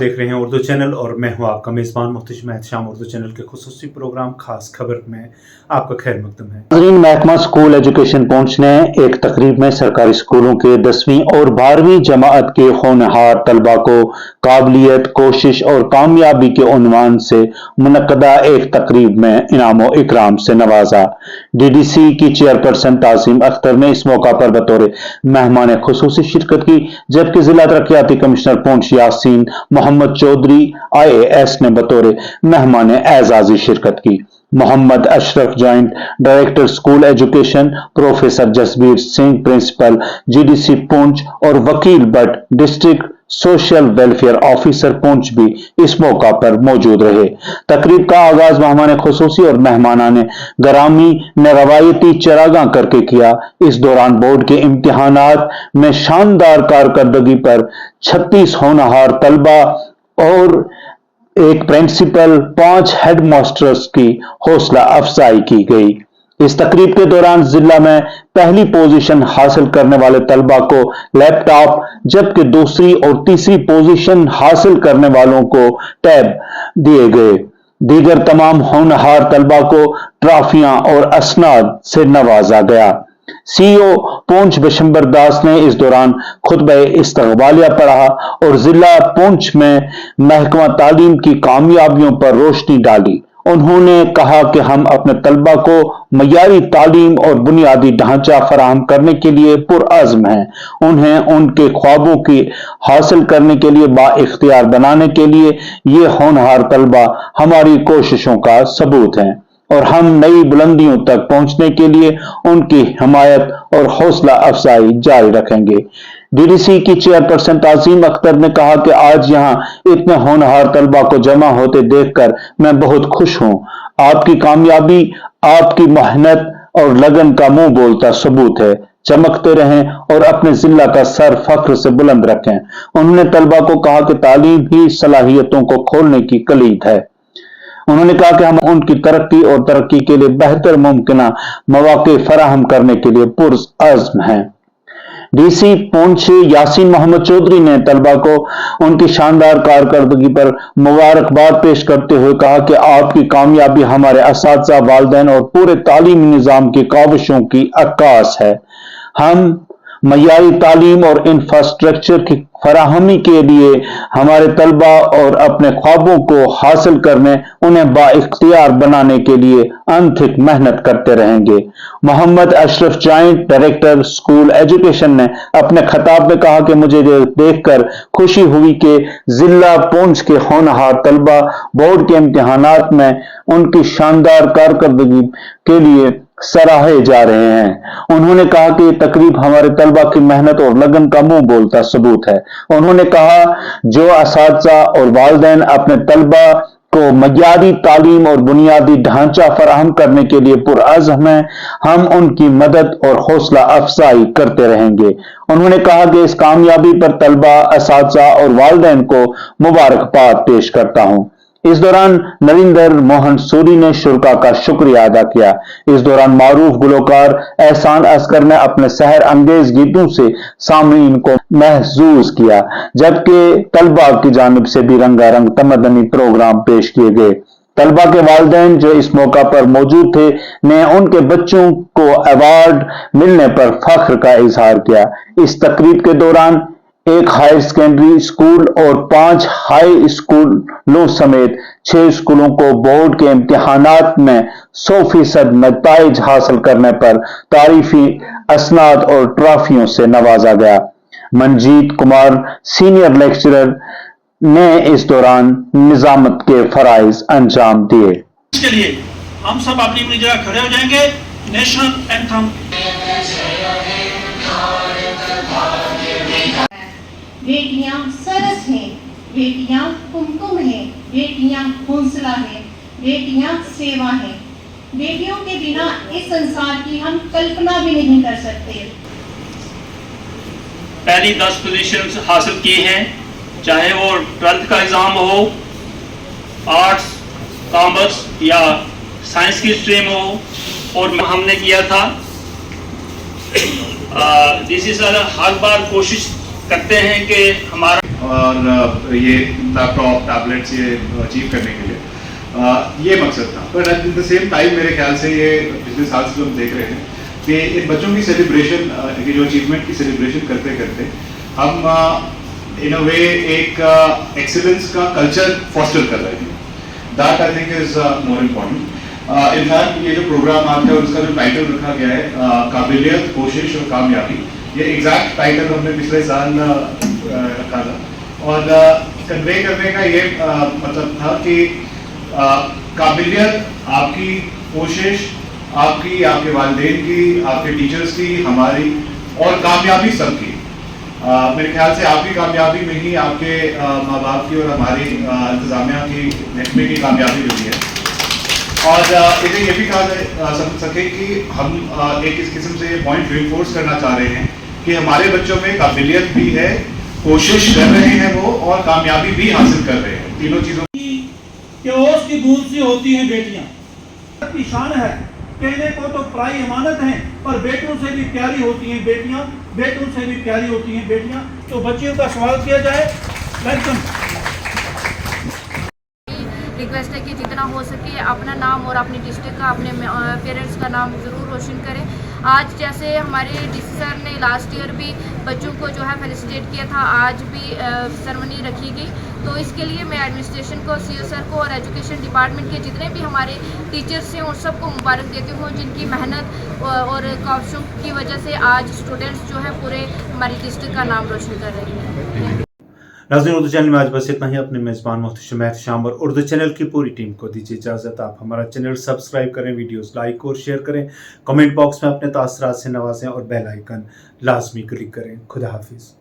देख रहे हैं उर्दू चैनल और मैं हूं आपका मेज़बान मुफ्ती एहतशाम। उर्दू चैनल के खुसूसी प्रोग्राम खास खबर में आपका खैर मकदम है। नाज़रीन, महकमा स्कूल एजुकेशन पुंछ ने एक तकरीब में सरकारी स्कूलों के 10वीं और 12वीं जमात के होनहार तलबा को काबिलियत, कोशिश और कामयाबी के उन्वान से मुनक्कदा एक तकरीब में इनाम व इकराम से नवाजा। डीडीसी की चेयरपर्सन ताज़ीम अख्तर ने इस मौका पर बतौर मेहमान खुसूसी शिरकत की, जबकि जिला तरक्याती कमिश्नर पुंछ यासीन मोहम्मद चौधरी IAS ने बतौर मेहमान एजाजी शिरकत की। Mohammad Ashraf joint director school education, professor Jasbir Singh principal GDC Poonch और Wakeel Bhat district social welfare officer Poonch भी इस मौका पर मौजूद रहे। तकरीब का आगाज मेहमान खुसूसी और मेहमानाने गरामी ने रवायती चरागाह करके किया। इस दौरान बोर्ड के इम्तिहानात में शानदार कारकर्दगी पर 36 होनहार तलबा और एक प्रिंसिपल, 5 हेड मास्टर्स की हौसला अफजाई की गई। इस तकरीब के दौरान जिला में पहली पोजीशन हासिल करने वाले तलबा को लैपटॉप, जबकि दूसरी और तीसरी पोजीशन हासिल करने वालों को टैब दिए गए। दीगर तमाम होनहार तलबा को ट्रॉफियां और असनाद से नवाजा गया। CEO पुंछ बिशंबर दास ने इस दौरान खुतबे इस्तकबालिया पढ़ा और जिला पुंछ में महकमा तालीम की कामयाबियों पर रोशनी डाली। उन्होंने कहा कि हम अपने तलबा को मयारी तालीम और बुनियादी ढांचा फराहम करने के लिए पुरअज़्म हैं। उन्हें उनके ख्वाबों की हासिल करने के लिए बाइख्तियार बनाने के लिए ये होनहार तलबा हमारी कोशिशों का सबूत हैं और हम नई बुलंदियों तक पहुंचने के लिए उनकी हिमायत और हौसला अफजाई जारी रखेंगे। DDC की चेयरपर्सन ताज़ीम अख्तर ने कहा कि आज यहां इतने होनहार तलबा को जमा होते देखकर मैं बहुत खुश हूं। आपकी कामयाबी आपकी मेहनत और लगन का मुंह बोलता सबूत है। चमकते रहें और अपने जिला का सर फख्र से बुलंद रखें। उन्होंने तलबा को कहा कि तालीम ही सलाहियतों को खोलने की कलीद है। उन्होंने कहा कि हम उनकी तरक्की और तरक्की के लिए बेहतर मुमकिन मौके फराहम करने के लिए पुरअज़्म हैं। DC पुंछ यासीन मोहम्मद चौधरी ने तलबा को उनकी शानदार कारकर्दगी पर मुबारकबाद पेश करते हुए कहा कि आपकी कामयाबी हमारे असातिज़ा, वालिदैन और पूरे तालीमी निज़ाम की काविशों की अक्कास है। हम मयारी तालीम और इंफ्रास्ट्रक्चर की फराहमी के लिए हमारे तलबा और अपने ख्वाबों को हासिल करने, उन्हें बाइख्तियार बनाने के लिए अनथिक मेहनत करते रहेंगे। Mohammad Ashraf joint director school education ने अपने खिताब में कहा कि मुझे देखकर खुशी हुई कि जिला पुंछ के होनहार तलबा बोर्ड के इम्तिहानात में उनकी शानदार कारकर्दगी के लिए सराहे जा रहे हैं। उन्होंने कहा कि ये तकरीब हमारे तलबा की मेहनत और लगन का मुंह बोलता सबूत है। उन्होंने कहा जो असातिज़ा और वालिदैन अपने तलबा को मयारी तालीम और बुनियादी ढांचा फराहम करने के लिए पुरअज़्म हैं, हम उनकी मदद और हौसला अफजाई करते रहेंगे। उन्होंने कहा कि इस कामयाबी पर तलबा, असातिज़ा और वालिदैन को मुबारकबाद पेश करता हूं। इस दौरान नरेंद्र मोहन सूरी ने शुरा का शुक्रिया अदा किया। इस दौरान मारूफ गुलकार एहसान असगर ने अपने सहर अंगेज गीतों से सामईन को महजूज किया, जबकि तलबा की जानिब से भी रंगारंग तमदनी प्रोग्राम पेश किए गए। तलबा के वालिदैन जो इस मौका पर मौजूद थे ने उनके बच्चों को अवार्ड मिलने पर फख्र का इजहार किया। इस तकरीब के दौरान एक हायर सेकेंडरी स्कूल और 5 हाई स्कूलों समेत 6 स्कूलों को बोर्ड के इम्तिहानात में 100% नताइज हासिल करने पर तारीफी असनाद और ट्रॉफियों से नवाजा गया। मनजीत कुमार सीनियर लेक्चरर ने इस दौरान निजामत के फराइज अंजाम दिए। इसके लिए हम सब अपनी अपनी जगह खड़े हो जाएंगे। National anthem. बेटियां सरस हैं, बेटियां कुमकुम हैं, बेटियां हौसला हैं, बेटियां सेवा हैं। बेटियों के बिना इस संसार की हम कल्पना भी नहीं कर सकते। पहली 10 पोजीशंस हासिल की हैं, चाहे वो 12th का एग्जाम हो, आर्ट्स, कॉमर्स या साइंस की स्ट्रीम हो, और हमने किया था। डीसी सर हर बार कोशिश करते हैं कि हमारा اور یہ لیپ ٹاپ ٹیبلیٹس یہ اچیو کرنے کے لیے یہ مقصد تھا. But at the same time میرے خیال سے یہ پچھلے سال سے جو ہم دیکھ رہے ہیں کہ ان بچوں کی سیلیبریشن کی جو اچیومنٹ کی سیلیبریشن کرتے کرتے ہم ان اے وے ایک ایکسیلنس کا کلچر فاسٹر کر رہے ہیں. That I think is more important. In fact یہ جو پروگرام آپ کا اس کا جو ٹائٹل رکھا گیا ہے قابلیت کوشش اور کامیابی, یہ ایگزیکٹ ٹائٹل ہم نے پچھلے سال رکھا تھا اور کنوے کرنے کا یہ مطلب تھا کہ قابلیت آپ کی کوشش آپ کی, آپ کے والدین کی, آپ کے ٹیچرس کی, ہماری اور کامیابی سب کی. میرے خیال سے آپ کی کامیابی میں ہی آپ کے ماں باپ کی اور ہماری انتظامیہ کی محکمے کی کامیابی ہوئی ہے. اور اسے یہ بھی کہا جا سکے کہ ہم ایک اس قسم سے یہ پوائنٹ ری-انفورس کرنا چاہ رہے ہیں کہ ہمارے بچوں میں قابلیت بھی ہے, کوشش کر رہے ہیں وہ, اور کامیابی بھی حاصل کر رہے ہیں. تینوں چیزوں کہ اوس کی دودھ سے ہوتی ہیں بیٹیاں. کی شان ہے, کہنے کو تو پرائی امانت ہیں پر بیٹوں سے بھی پیاری ہوتی ہیں بیٹیاں, بیٹوں سے بھی پیاری ہوتی ہیں بیٹیاں. تو بچیوں کا سوال کیا جائے. ویلکم. ریکویسٹ ہے کہ جتنا ہو سکے اپنا نام اور اپنی ڈسٹرکٹ کا, اپنے پیرنٹس کا نام ضرور روشن کریں. آج جیسے ہمارے ڈی سی سر نے لاسٹ ایئر بھی بچوں کو جو ہے فیلسٹیٹ کیا تھا, آج بھی سرمنی رکھی گئی. تو اس کے لیے میں ایڈمنسٹریشن کو, سی او سر کو اور ایجوکیشن ڈپارٹمنٹ کے جتنے بھی ہمارے ٹیچرس ہیں ان سب کو مبارک دیتی ہوں, جن کی محنت اور کوششوں کی وجہ سے آج اسٹوڈنٹس جو ہے پورے ہماری ڈسٹرکٹ کا نام روشن کر رہے ہیں. ناظرین, اردو چینل میں آج بس اتنا ہی. اپنے میزبان محتشم احتشام اور اردو چینل کی پوری ٹیم کو دیجیے اجازت. آپ ہمارا چینل سبسکرائب کریں, ویڈیوز لائک اور شیئر کریں, کمنٹ باکس میں اپنے تاثرات سے نوازیں اور بیل آئیکن لازمی کلک کریں. خدا حافظ.